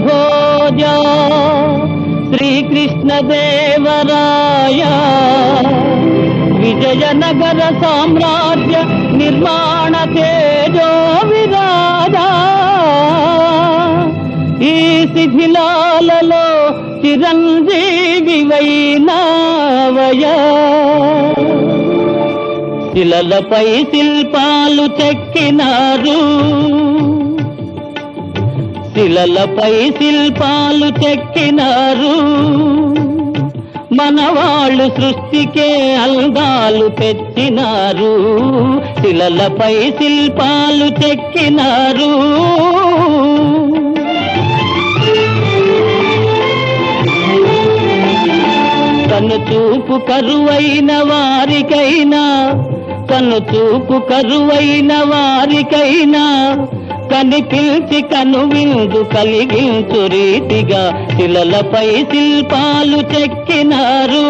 భోజ శ్రీకృష్ణదేవరాయ విజయనగర సామ్రాజ్య నిర్మాణ తేజో విరాజా ఈ శిథిలాలలో చిరంజీవివైనావయా శిలలపై శిల్పాలు చెక్కినారు శిలలపై శిల్పాలు చెక్కినారు మనవాళ్ళు సృష్టికే అందాలు తెచ్చినారు శిలలపై శిల్పాలు చెక్కినారు కనుచూపు కరువైన వారికైనా కనుచూపు కరువైన వారికైనా కనిపించి కనువిందు కలిగించు రీతిగా శిలలపై శిల్పాలు చెక్కినారు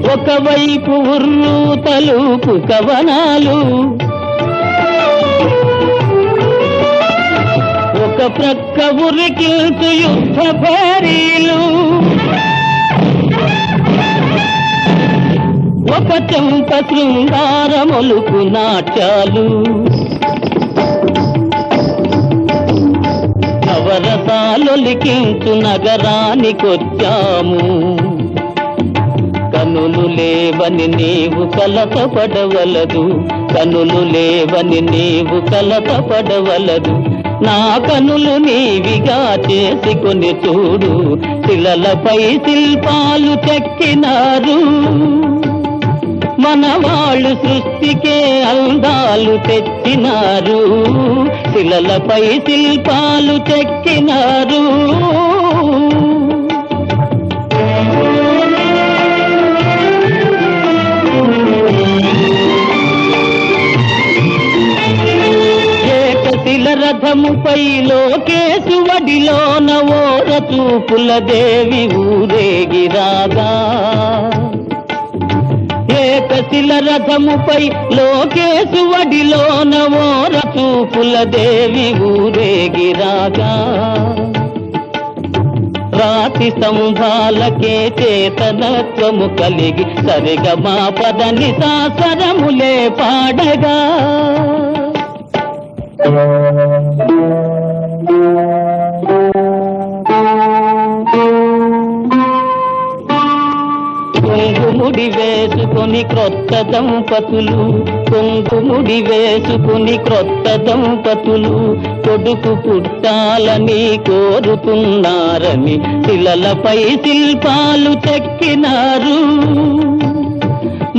ఒకవైపు ఉర్రు తలుపు కవనాలు ఒక ప్రక్క ఉరికిల్చు యుద్ధ భేరీలు ఒక చెంప శృంగారములుకు నాట్యాలు నవరసాలొలికించు నగరానికొచ్చాము కనులు లేవని నీవు కలతపడవలదు కనులు లేవని నీవు కలతపడవలదు నా కనులు నీవిగా చేసుకొని చూడు శిలలపై శిల్పాలు చెక్కినారు మనవాళ్ళు సృష్టికే అందాలు తెచ్చినారు శిలలపై శిల్పాలు చెక్కినారు రథముపై లోకేశువడిలోన ఓర చూపుల దేవి ఊరేగిరాగా ఏకశిల రథముపై లోకేశువడిలోన ఓర చూపుల దేవి ఊరేగిరాగా రాతి సంభాలకే చేతనత్వము కలిగి సరిగమా పదని సాసరములే పాడగా కుంకుముడి వేసుకొని క్రొత్త దంపతులు కుంకుముడి వేసుకొని క్రొత్త దంపతులు కొడుకు పుట్టాలని కోరుతున్నారని శిలలపై శిల్పాలు చెక్కినారు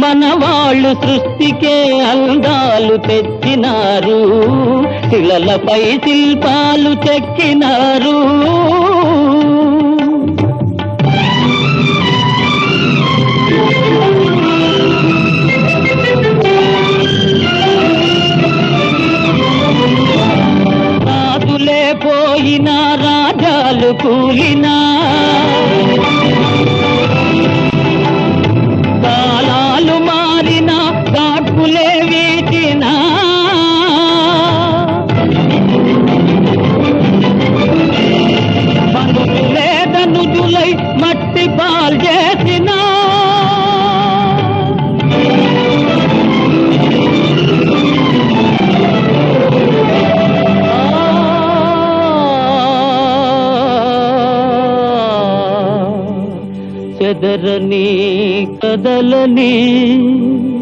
మనవాళ్ళు సృష్టికే అందాలు తెచ్చినారు శిలలపై శిల్పాలు చెక్కినారు రాజులే పోయినా రాజాలు కూలినా కాలాలు మారిన గాడ్పులే వీచినా మనుషులే ధనుజులై మట్టి పాల్ చేసినా చెదరని కదలని